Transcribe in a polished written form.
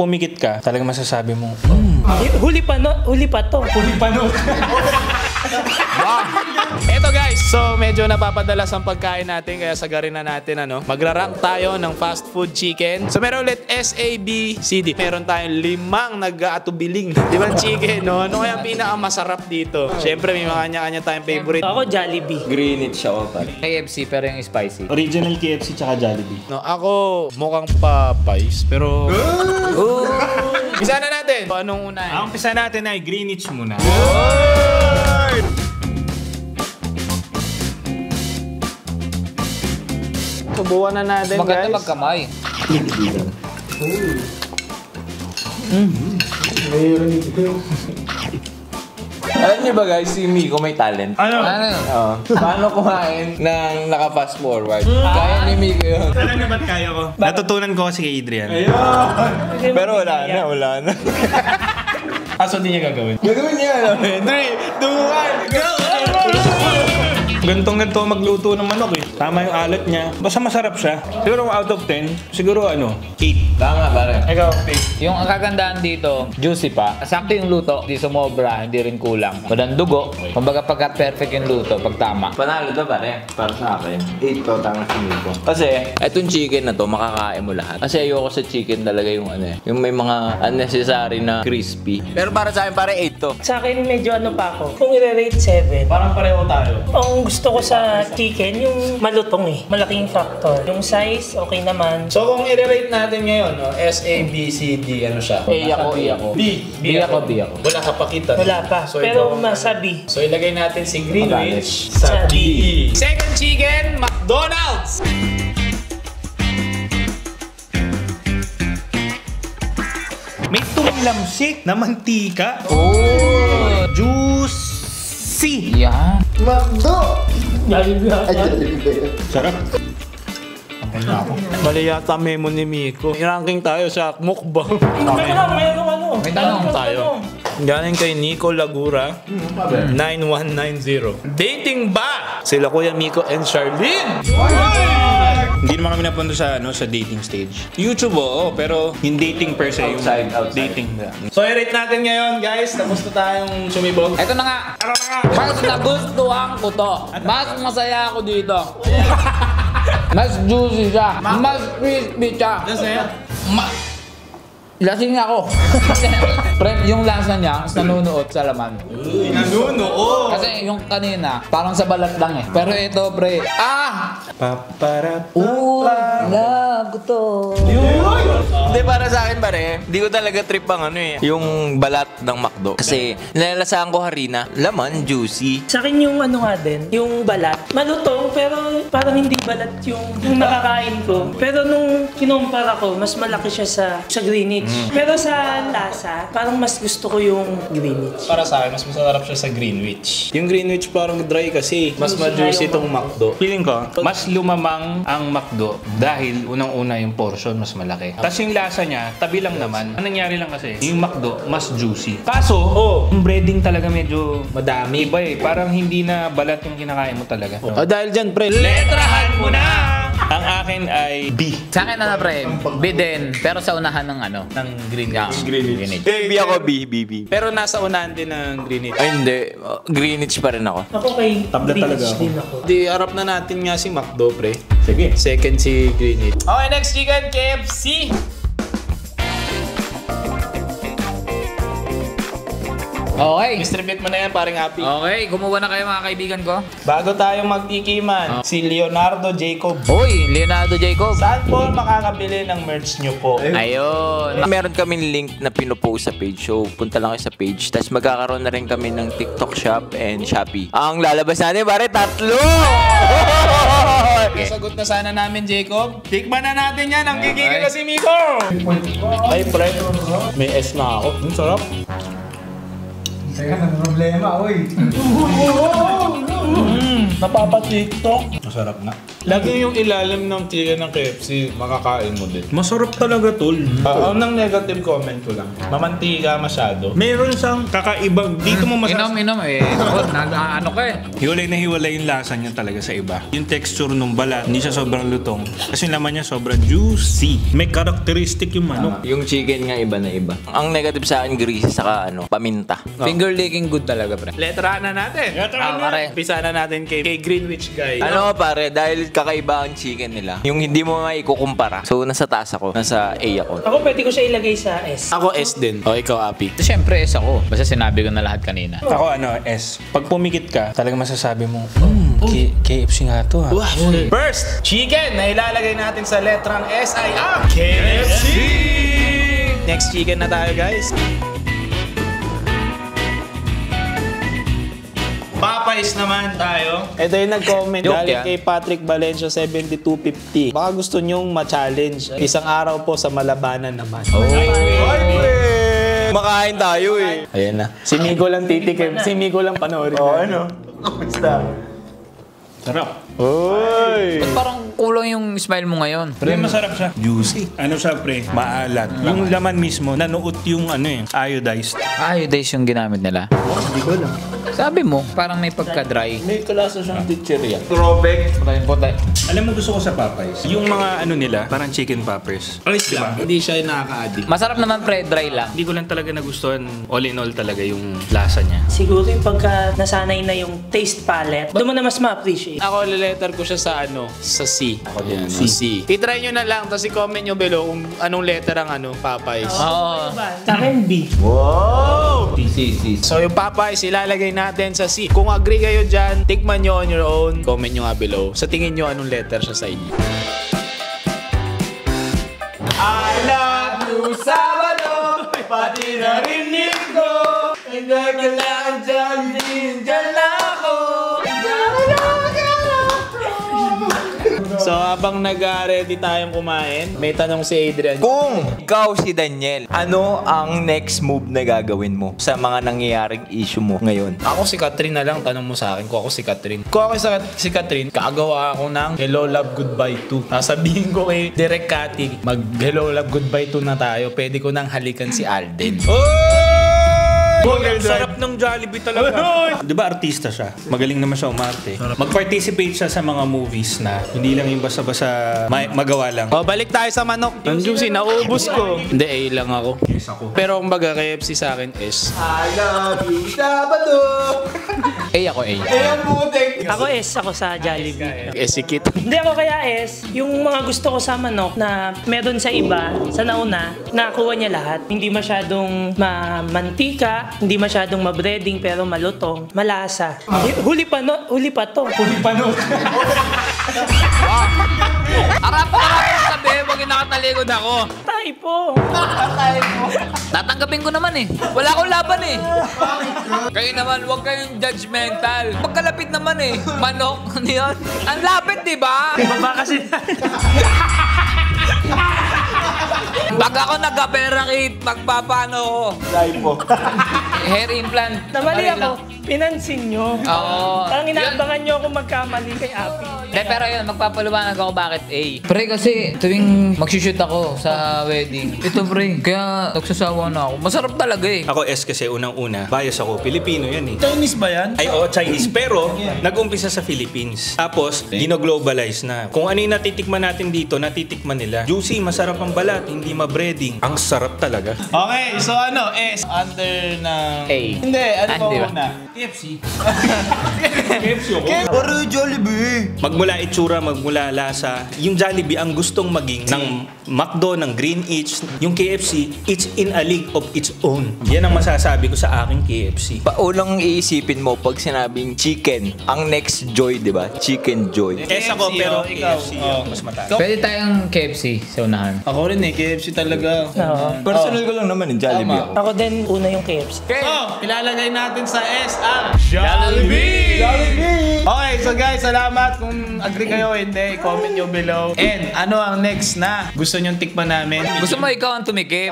pumikit ka, talagang masasabi mo, Huli pa to. huli pa no. Wow. Eto guys, so medyo napapadalas ang pagkain natin kaya sagarin na natin magra-rank tayo ng fast food chicken. So meron ulit S, A, B, C, D. Meron tayong 5 nag-aatubiling. Di ba chicken, no? Ano kaya pinakamasarap dito? Siyempre may mga kanya-kanya tayong favorite. Ako, Jollibee. Greenwich ako pare. KFC pero yung spicy. Original KFC tsaka Jollibee. No, ako mukhang Popeyes, pero... Bisa na natin. So, anong una? Ang umpisa natin ay Greenwich muna. Subukan na natin, Maganda guys. magkamay. Alam niyo ba guys, si Miko may talent? Ano? Paano kumain ng naka-fast forward? Kaya ni Miko yun. Alam niyo ba't kaya ko? Natutunan ko kasi kay Adrian. Pero wala na. Kaso hindi niya gagawin. Gagawin niya, 3, 2, 1, go! Gantong-ganto magluto ng manok eh. Tama yung alat niya. Basta masarap siya. Siguro out of 10, siguro 8. Tama pare. Ikaw, Pig. Yung kagandahan dito, juicy pa. Sakto yung luto, hindi sumobra, hindi rin kulang. Walang dugo. Kumbaga pagka perfect yung luto, pag tama. Panalo to pare, para sa akin. 8 to, tama si Miko. Kasi, etong chicken na to, makakain mo lahat. Kasi ayoko sa chicken talaga yung yung may mga unnecessary na crispy. Pero para sa akin, pare 8 to. Sa akin, medyo pa ako. Kung i-rate 7, Parang pareho tayo. ang gusto ko sa chicken, yung malutong eh. Malaking factor. Yung size, okay naman. So kung i-rate natin ngayon, S, A, B, C, D, ano siya? A ako. B ako. Wala ka pa kita. Wala pa. So, Pero ikaw- masabi. So ilagay natin si Greenwich Sa D. Second chicken, McDonald's! May tumilamsik na mantika. Oh! Juicy. Yan. Sarap. Mali yata memo ni Miko. I-ranking tayo sa mukbang. Teka lang, mayroong ano. May tanong tayo. Galing kay Nico Lagura, 9190. Dating ba? Sila Kuya Miko and Charlene. Hindi naman kami napunta sa sa dating stage. YouTube pero yung dating per se, yung Outside. dating. So i-rate natin ngayon guys. Tapos na tayong sumibog. Ito na nga. Mas nagustuhan ko to. Mas masaya ako dito. Mas juicy siya. Mas crispy siya. Lasing ako. Pre, yung lasa niya, nanunuot sa laman. Nanuno. Kasi yung kanina, parang sa balat lang eh. Pero ito, pre. Paparap. Love ko to. Hindi, para sa akin pare, di ko talaga trip ang yung balat ng McDo. Kasi nalalasaan ko harina, laman, juicy. Sa akin yung ano nga din, yung balat. Malutong, pero parang hindi balat yung nakakain ko. Pero nung kinumpara ko, mas malaki siya sa Greenwich. Pero sa lasa, parang mas gusto ko yung Greenwich. Para sa akin, mas masarap siya sa Greenwich. Yung Greenwich parang dry kasi. Mas ma-juicy itong McDo. Feeling ko, mas lumamang ang McDo dahil unang-una yung portion mas malaki. Tapos yung lasa niya, tabi lang naman. Ang nangyari lang kasi, yung McDo mas juicy. Kaso, yung breading talaga medyo madami. Iba eh, parang hindi na balat yung kinakain mo talaga. Dahil dyan, pre, Letrahan mo na! Ang akin ay B. Sa akin pre, B din. Pero sa unahan ng ng Greenwich. Greenwich. B ako, B. Pero nasa unahan din ng Greenwich. Ay hindi, Greenwich pa rin ako. Ako kay Tablet talaga Greenwich ako. din ako. Di, harap na natin nga si McDo, pre. Sige. Second si Greenwich. Okay, next chicken, KFC. Okay. Distribute mo na yan, paring happy. Okay, kumuha na kayo mga kaibigan ko. Bago tayo magtikiman, si Leonardo Jacob. Hoy, Leonardo Jacob. Saan po makakabili ng merch nyo po? Ayun. Meron kaming link na pinupost sa page. So, punta lang kayo sa page. Tapos magkakaroon na rin kami ng TikTok shop and Shopee. Ang lalabas natin, pare, 3! Sagot na sana namin, Jacob. Tikman na natin yan. Ang gigigil na si Miko. Ay, pre. May S na ako. Ang sarap. Teka, ng problema, oy. Napapa-TikTok. Masarap nga. Lagi yung ilalim ng chicken ng KFC, makakain mo din. Masarap talaga, tol. Ang negative comment ko lang, mamantika masyado. Meron siyang kakaibang, dito mo Inom eh. Ako, ano ka eh. Hiwalay na hiwalay yung lasa niya talaga sa iba. Yung texture ng balat, hindi siya sobrang lutong. Kasi yung laman niya sobrang juicy. May characteristic yung manok. Yung chicken nga iba na iba. Ang negative sa akin, greasy, saka paminta. Finger licking good talaga, pre. Letra na natin. Pare. Pisa na natin kay Greenwich guy. Ano pare, dahil kakaiba ang chicken nila. Yung hindi mo maikukumpara. So, nasa taas ako. Nasa A ako. Ako pwede ko siya ilagay sa S. Ako S din. O, ikaw, Api. Siyempre, S ako. Basta sinabi ko na lahat kanina. Ako S. Pag pumikit ka, talagang masasabi mo, KFC nga to ha. First, chicken na ilalagay natin sa letrang S ay ang KFC! Next chicken na tayo, guys. Popeyes naman tayo. Ito yung nag-comment Joke galing yan. kay Patrick Valencia 7250. Baka gusto nyong ma-challenge. Isang araw po sa Malabanan naman. Makain tayo eh. Ayan na. Si Migo lang titikim. Si Migo lang panoorin. Ano? Basta. Sarap. Oy! Ba't parang kulang yung smile mo ngayon? Pre, masarap siya. Juicy. Ano siya, pre? Maalat. Yung laman mismo, nanuot yung iodized. Iodize yung ginamit nila. Hindi ko lang. Sabi mo, parang may pagka-dry. May kalasa siyang teacherya. Puta. Alam mo gusto ko sa Popeyes? Yung mga nila, parang chicken poppers. Ayos lang. Hindi siya nakaka-addict. Masarap naman, pre. Dry lang. Hindi ko lang talaga nagustuhan all in all talaga yung lasa niya. Siguro yung pagka nasanay na yung taste palette, doon mo na mas ma-appreciate. Ako, letter ko siya sa sa C. Ako din. C. I-try nyo na lang, tapos i-comment nyo below kung anong letter ang Popeyes. Oo. Sa akin, B. Wow! Si. So yung Popeyes, ilalagay natin sa C. Kung agree kayo dyan, tikman nyo on your own. Comment nyo nga below. Sa tingin nyo anong letter siya sa inyo. I love you, Sabado, pati na rin Linggo. Enjoy ka lang dyan, dyan ako. So habang nag-ready tayong kumain, may tanong si Adrian. Kung ikaw si Daniel, ano ang next move na gagawin mo sa mga nangyayaring issue mo ngayon? Ako si Catherine na lang, tanong mo sa akin kung ako si Catherine. Kung ako si Catherine, kagawa ako ng Hello Love Goodbye 2. Sasabihin ko kay Direk Cathy, mag Hello Love Goodbye 2 na tayo. Pwede ko nang halikan si Alden. Ang sarap ng Jollibee talaga. Di ba artista siya? Magaling naman siya umarte. Mag-participate siya sa mga movies na hindi lang yung basta-basta magawa lang. O, balik tayo sa manok. Ang juicy, naubos ko. Hindi, A lang ako. Yes, ako. Pero kumbaga, KFC sa akin is... I love you, Sabado! A ako, A. Ako S, ako sa Jollibee. Si Kit. Hindi ako kaya S, yung mga gusto ko sa manok na meron sa iba, sa nauna, nakuha niya lahat. Hindi masyadong mantika, hindi masyadong mabreading pero malutong, malasa. Huli pa to. Arap sabi, wag yung nakatalikod ako. Typo. Tatanggapin ko naman eh. Wala akong laban eh. Kayo naman, wag kayong judgmental. Pagkalapit naman eh. Manok, ano yun? Ang lapit, di ba? Baba kasi Pag ako nagka-perakit, magpapano ko. Hair implant. namali Pareho ako. lang. Pinansin nyo. Oo. Parang inaabangan nyo ako magkamali kay Api. Pero yun, magpapaliwanag ako bakit A. Pre, kasi tuwing magsushoot ako sa wedding, ito pre, kaya nagsasawa na ako. Masarap talaga eh. Ako S kasi unang-una, bias ako. Pilipino yan eh. Chinese ba yan? Ay, oo, Chinese. Pero, nag-umpisa sa Philippines. Tapos, gino-globalize na. Kung ano yung natitikman natin dito, natitikman nila. Juicy, masarap ang balat, hindi ma-breading. Ang sarap talaga. Okay, so S. Under na... A. Hindi, ano ba Hindi ba? una? KFC. Puro Jollibee! Magmula itsura, magmula lasa, yung Jollibee ang gustong maging ng McDo, ng Greenwich, yung KFC, it's in a league of its own. Yan ang masasabi ko sa aking KFC. Paunang iisipin mo pag sinabing chicken, ang next joy, di ba? Chicken joy. S ako, pero ikaw. KFC mas mataas. Pwede tayong KFC sa unahan. Ako rin eh, KFC talaga. Personal ko lang naman yung Jollibee ako. Ako din, una yung KFC. So, ilalagay natin sa S ang Jollibee! Okay, so guys, salamat. Kung agree kayo o hindi, comment nyo below. And ano ang next na gusto nyong tikman namin? Gusto mo ikaw ang tumikim?